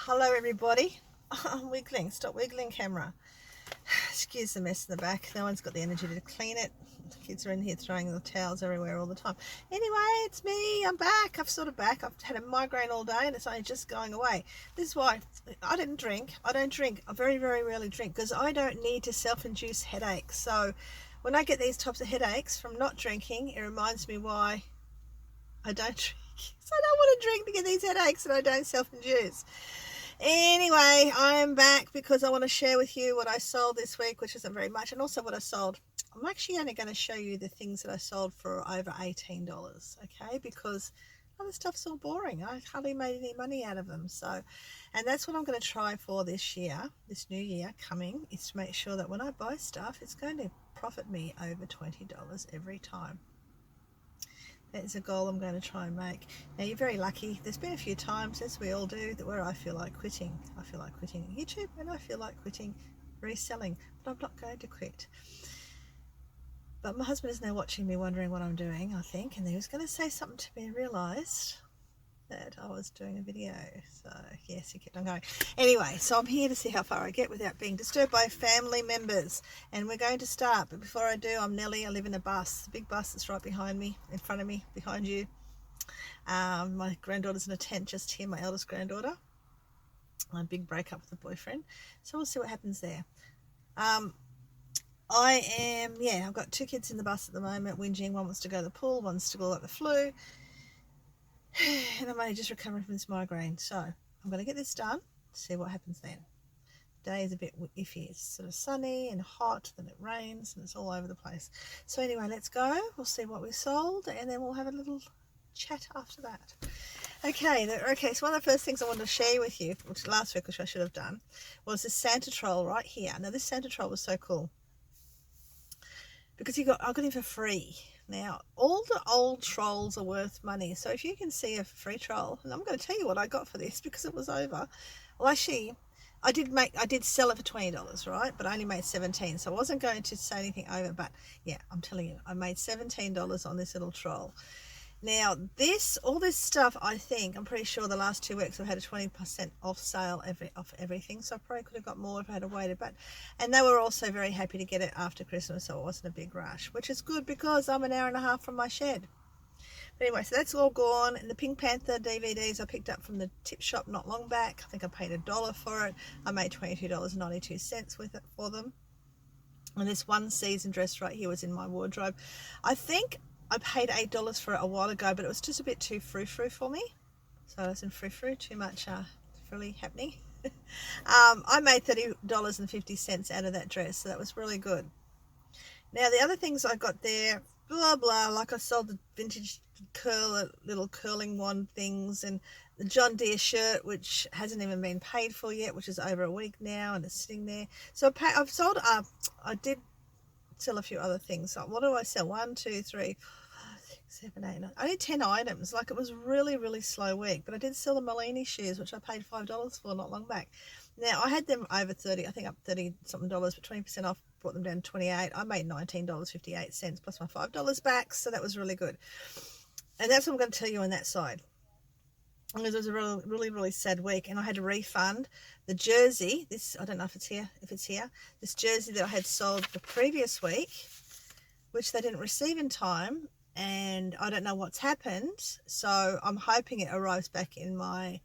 Hello everybody. I'm wiggling. Stop wiggling, camera. Excuse the mess in the back. No one's got the energy to clean it. The kids are in here throwing the towels everywhere all the time. Anyway, it's me. I'm back. I've had a migraine all day and it's only just going away. This is why I didn't drink. I don't drink. I very, very rarely drink because I don't need to self-induce headaches. So when I get these types of headaches from not drinking, it reminds me why I don't drink. So I don't want to drink to get these headaches and I don't self-induce. Anyway, I am back because I want to share with you what I sold this week, which isn't very much, and also what I sold. I'm actually only going to show you the things that I sold for over $18, okay? Because other stuff's all boring. I hardly made any money out of them. So, and that's what I'm going to try for this year, this new year coming, is to make sure that when I buy stuff, it's going to profit me over $20 every time. That's a goal I'm going to try and make. Now, you're very lucky. There's been a few times, as we all do, that where I feel like quitting. I feel like quitting YouTube and I feel like quitting reselling, but I'm not going to quit. But my husband is now watching me, wondering what I'm doing, I think, and he was going to say something to me and realised that I was doing a video. So yes, he kept on going. Anyway, so I'm here to see how far I get without being disturbed by family members, and we're going to start. But before I do, I'm Nellie. I live in a bus, the big bus that's right behind me, in front of me, behind you. My granddaughter's in a tent just here, my eldest granddaughter. A big breakup with a boyfriend, so we'll see what happens there. I've got two kids in the bus at the moment whinging. One wants to go to the pool, one wants to go at the flu. And I'm only just recovering from this migraine, so I'm going to get this done, see what happens then. The day is a bit iffy. It's sort of sunny and hot, then it rains, and it's all over the place. So anyway, let's go. We'll see what we sold, and then we'll have a little chat after that. Okay, so one of the first things I wanted to share with you, which last week, which I should have done, was this Santa troll right here. Now, this Santa troll was so cool because I got him for free. Now, all the old trolls are worth money. So if you can see a free troll, and I'm going to tell you what I got for this because it was over. Well, actually, I did sell it for $20, right? But I only made $17. So I wasn't going to say anything over, but yeah, I'm telling you, I made $17 on this little troll. Now, all this stuff, I'm pretty sure the last 2 weeks I've had a 20% off sale off everything. So I probably could have got more if I had waited. And they were also very happy to get it after Christmas, so it wasn't a big rush, which is good because I'm an hour and a half from my shed. But anyway, so that's all gone. And the Pink Panther DVDs I picked up from the tip shop not long back. I think I paid $1 for it. I made $22.92 with it for them. And this one season dress right here was in my wardrobe. I think I paid $8 for it a while ago, but it was just a bit too frou-frou for me. So I was in frou-frou, too much frilly happening. I made $30.50 out of that dress, so that was really good. Now, the other things I got there, blah, blah, like I sold the vintage little curling wand things, and the John Deere shirt, which hasn't even been paid for yet, which is over a week now, and it's sitting there. So I did sell a few other things. So what do I sell? 1, 2, 3, 7, 8, 9. Only 10 items. Like, it was really, really slow week. But I did sell the Malini shoes, which I paid $5 for not long back. Now, I had them over 30, I think up 30 something dollars, but 20% off, brought them down to 28. I made $19.58 plus my $5 back, so that was really good. And that's what I'm going to tell you on that side. And it was a really, really, really sad week, and I had to refund the jersey. I don't know if it's here. This jersey that I had sold the previous week, which they didn't receive in time, and I don't know what's happened. So I'm hoping it arrives back in my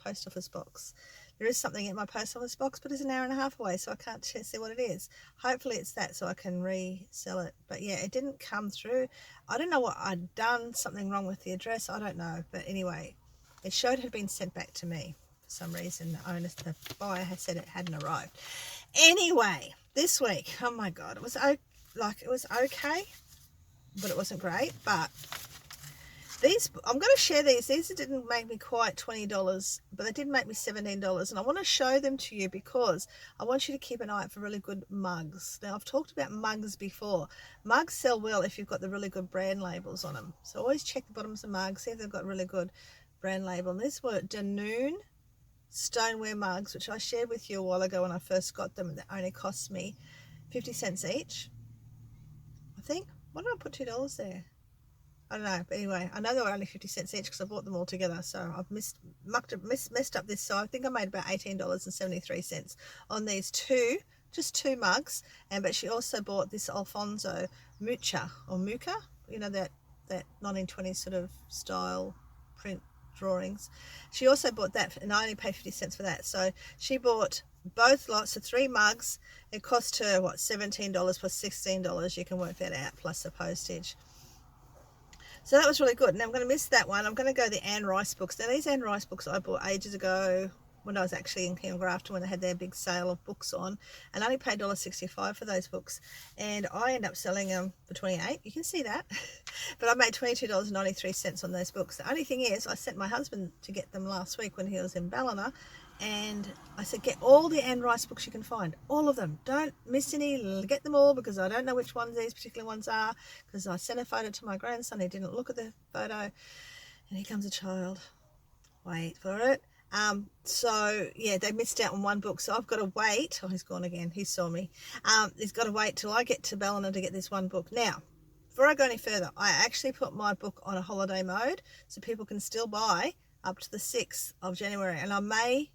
post office box. There is something in my post office box, but it's an hour and a half away, so I can't see what it is. Hopefully it's that, so I can resell it. But yeah, it didn't come through. I don't know what I'd done, something wrong with the address, I don't know. But anyway, it showed it had been sent back to me. For some reason, the buyer had said it hadn't arrived. Anyway, this week, oh my God, it was okay, but it wasn't great. But I'm going to share these. These didn't make me quite $20, but they did make me $17. And I want to show them to you because I want you to keep an eye out for really good mugs. Now, I've talked about mugs before. Mugs sell well if you've got the really good brand labels on them. So always check the bottoms of mugs, see if they've got really good brand label. And these were Danone stoneware mugs, which I shared with you a while ago when I first got them. And they only cost me 50 cents each, I think. Why did I put $2 there? I don't know, but anyway, I know they were only 50 cents each because I bought them all together. So I've messed up this. So I think I made about $18.73 on these just two mugs. But she also bought this Alfonso Mucha or Mucha, that 1920s sort of style print drawings. She also bought that, and I only paid 50 cents for that. So she bought both lots of 3 mugs. It cost her what, $17 plus $16. You can work that out, plus the postage. So that was really good. Now I'm going to miss that one. I'm going to go the Anne Rice books. Now these Anne Rice books I bought ages ago when I was actually in King Grafton, when they had their big sale of books on, and I only paid $1.65 for those books, and I ended up selling them for $28. You can see that. But I made $22.93 on those books. The only thing is, I sent my husband to get them last week when he was in Ballina, and I said, get all the Anne Rice books you can find, all of them, don't miss any, get them all, because I don't know which ones these particular ones are, because I sent a photo to my grandson. He didn't look at the photo, and here comes a child, wait for it. So yeah, they missed out on one book, so I've got to wait. Oh, he's gone again, he saw me. He's got to wait till I get to Ballina to get this one book. Now before I go any further, I actually put my book on a holiday mode so people can still buy up to the 6th of January, and I may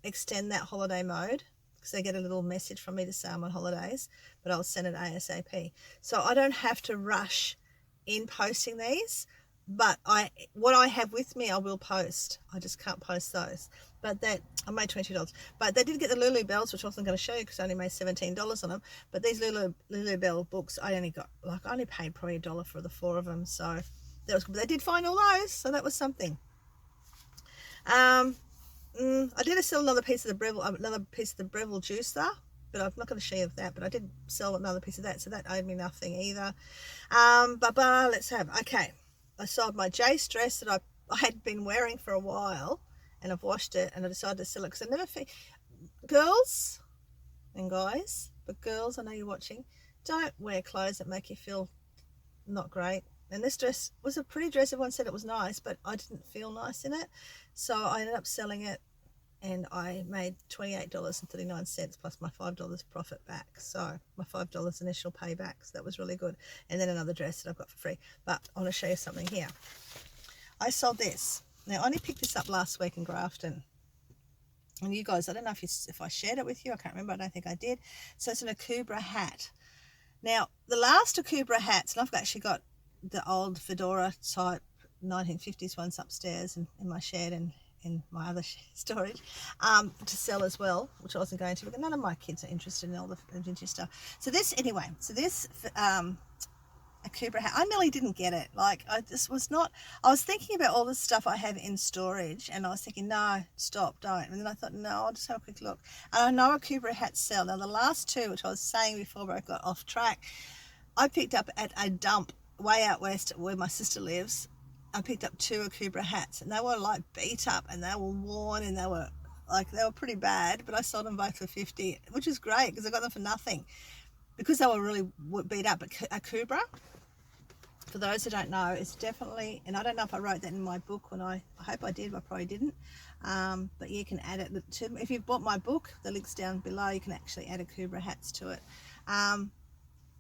extend that holiday mode because they get a little message from me to say I'm on holidays, but I'll send it ASAP. So I don't have to rush in posting these, but what I have with me I will post. I just can't post those. But that I made $22. But they did get the Lulu Bells, which I wasn't going to show you because I only made $17 on them. But these Lulu Bell books, I only paid probably $1 for the 4 of them. So that was good. But they did find all those, so that was something. I did sell another piece of the Breville juicer, but I'm not going to show you that. But I did sell another piece of that, so that owed me nothing either. Okay. I sold my Jace dress that I had been wearing for a while, and I've washed it, and I decided to sell it because I never girls and guys, but girls, I know you're watching, don't wear clothes that make you feel not great. And this dress was a pretty dress. Everyone said it was nice, but I didn't feel nice in it, so I ended up selling it, and I made $28.39 plus my $5 profit back. So my $5 initial payback, so that was really good. And then another dress that I've got for free. But I want to show you something here. I sold this. Now I only picked this up last week in Grafton, and you guys, I don't know if I shared it with you. I can't remember. I don't think I did. So it's an Akubra hat. Now the last Akubra hats, and I've actually got the old fedora type 1950s ones upstairs in my shed and in my other storage to sell as well, which I wasn't going to, because none of my kids are interested in all the vintage stuff. So this Akubra hat, I nearly didn't get it. I was thinking about all the stuff I have in storage, and I was thinking, no, stop, don't. And then I thought, no, I'll just have a quick look. And I know Akubra hats sell. Now the last 2, which I was saying before, but I got off track, I picked up at a dump way out west where my sister lives. I picked up 2 Akubra hats, and they were beat up, and they were worn, and they were pretty bad, but I sold them both for $50, which is great because I got them for nothing because they were really beat up. But Akubra, for those who don't know, is definitely, and I don't know if I wrote that in my book I hope I did, but I probably didn't, but you can add it to, if you've bought my book, the link's down below, you can actually add Akubra hats to it.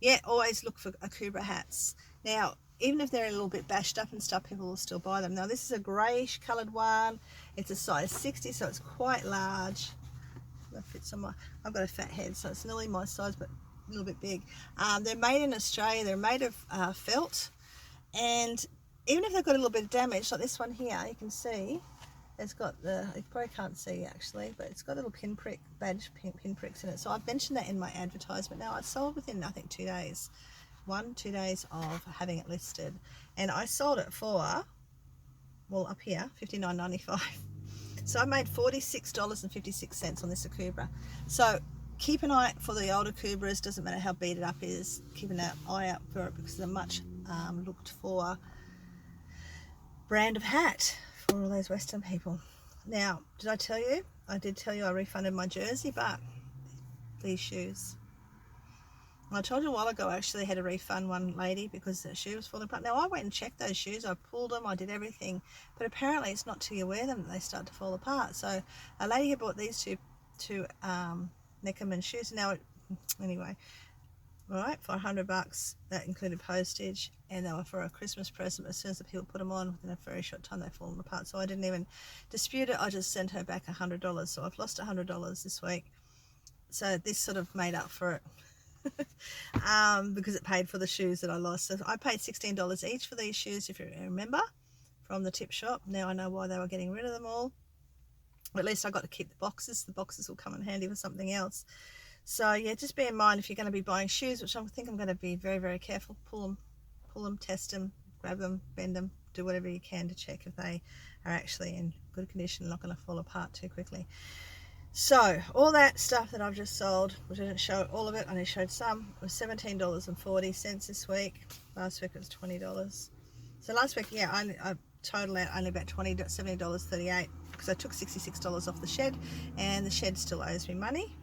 Yeah, always look for Akubra hats. Now, even if they're a little bit bashed up and stuff, people will still buy them. Now, this is a greyish coloured one. It's a size 60, so it's quite large. That fits on I've got a fat head, so it's nearly my size, but a little bit big. They're made in Australia. They're made of felt, and even if they've got a little bit of damage, like this one here, you can see it's got you probably can't see actually, but it's got little pinpricks in it. So I've mentioned that in my advertisement. Now, I sold within, I think, 2 days. 2 days of having it listed, and I sold it for, well, up here, $59.95. So I made $46.56 on this Akubra. So keep an eye out for the old Akubras. Doesn't matter how beat it up is, keep an eye out for it, because it's a much looked for brand of hat for all those Western people. Now, did I tell you? I did tell you I refunded my jersey, but these shoes, I told you a while ago I actually had to refund one lady because the shoe was falling apart. Now, I went and checked those shoes. I pulled them. I did everything. But apparently it's not till you wear them that they start to fall apart. So a lady had bought these two Neckerman shoes. Now, anyway, all right, for $100, that included postage. and they were for a Christmas present. As soon as the people put them on, within a very short time, they've fallen apart. So I didn't even dispute it. I just sent her back $100. So I've lost $100 this week. So this sort of made up for it. Because it paid for the shoes that I lost. So I paid $16 each for these shoes, if you remember, from the tip shop. Now I know why they were getting rid of them all. At least I got to keep the boxes. The boxes will come in handy for something else. So yeah, just bear in mind if you're going to be buying shoes, which I think I'm going to be very, very careful. Pull them, test them, grab them, bend them, do whatever you can to check if they are actually in good condition, not going to fall apart too quickly. So all that stuff that I've just sold, which I didn't show all of it, I only showed some, it was $17.40 this week. Last week it was $20. So last week, yeah, I totaled out only about $70.38 because I took $66 off the shed, and the shed still owes me money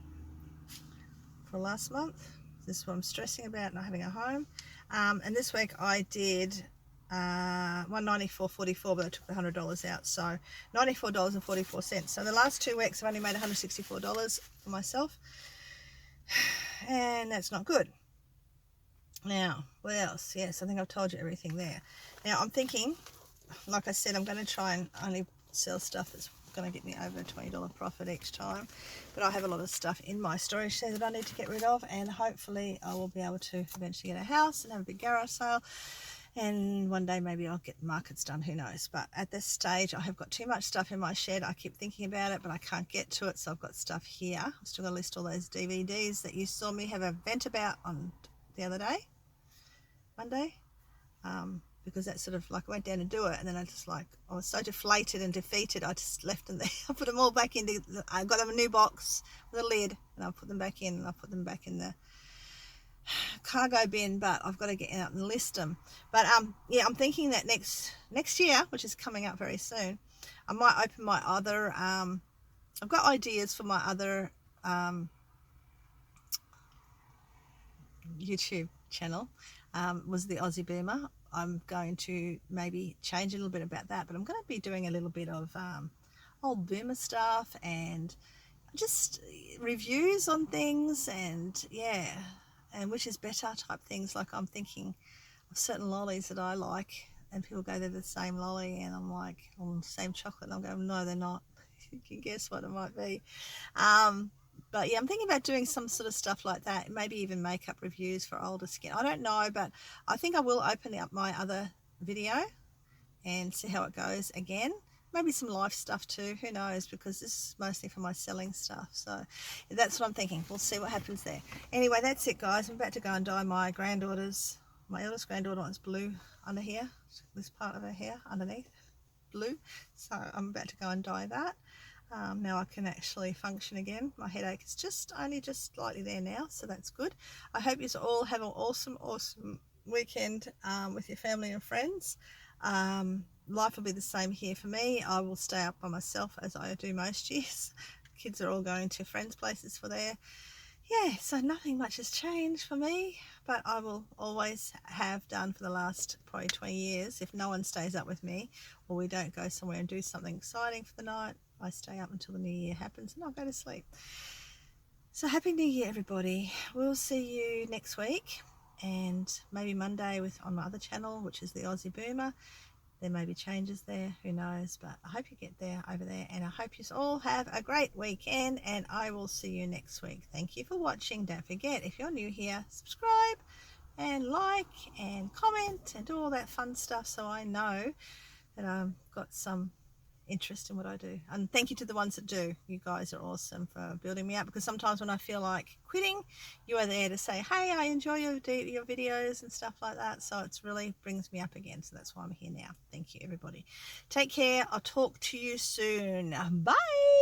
for last month. This is what I'm stressing about, not having a home. And this week I did $194.44, but I took the $100 out, so $94.44. So the last 2 weeks I've only made $164 for myself, and that's not good. Now what else? Yes, I think I've told you everything there. Now I'm thinking, like I said, I'm going to try and only sell stuff that's going to get me over a $20 profit each time, but I have a lot of stuff in my storage shed that I need to get rid of, and hopefully I will be able to eventually get a house and have a big garage sale. And one day maybe I'll get markets done, who knows. But at this stage I have got too much stuff in my shed. I keep thinking about it, but I can't get to it. So I've got stuff here. I've still got to list all those DVDs that you saw me have a vent about on the other day, Monday. Because that's sort of like, I went down to do it, and then I was so deflated and defeated, I just left them there. I put them all back into, I got them a new box with a lid, and I put them back in, and I put them back in the cargo bin, but I've got to get out and list them. But yeah, I'm thinking that next year, which is coming up very soon, I might open my other I've got ideas for my other YouTube channel, was the Aussie Boomer. I'm going to maybe change a little bit about that, but I'm going to be doing a little bit of old boomer stuff and just reviews on things, and yeah, and which is better type things. Like I'm thinking of certain lollies that I like, and people go, they're the same lolly, and I'm like, the same chocolate, and I'm going, no, they're not. You can guess what it might be. But yeah, I'm thinking about doing some sort of stuff like that, maybe even makeup reviews for older skin. I don't know, but I think I will open up my other video and see how it goes again. Maybe some life stuff too, who knows, because this is mostly for my selling stuff. So that's what I'm thinking. We'll see what happens there. Anyway, that's it, guys. I'm about to go and dye my granddaughter's, my eldest granddaughter wants blue under here, this part of her hair underneath, blue. So I'm about to go and dye that. Now I can actually function again. My headache is only just slightly there now, so that's good. I hope you all have an awesome weekend with your family and friends. Life will be the same here for me. I will stay up by myself as I do most years. Kids are all going to friends' places for their, yeah, so nothing much has changed for me, but I will always have done for the last probably 20 years. If no one stays up with me, or we don't go somewhere and do something exciting for the night, I stay up until the new year happens and I'll go to sleep. So happy new year, everybody. We'll see you next week, and maybe Monday on my other channel, which is the Aussie Boomer. There may be changes there, who knows, but I hope you get there over there, and I hope you all have a great weekend, and I will see you next week. Thank you for watching. Don't forget, if you're new here, subscribe and like and comment and do all that fun stuff, so I know that I've got some interest in what I do. And thank you to the ones that do. You guys are awesome for building me up, because sometimes when I feel like quitting, you are there to say, hey, I enjoy your videos and stuff like that. So it really brings me up again. So that's why I'm here now. Thank you, everybody. Take care. I'll talk to you soon. Bye.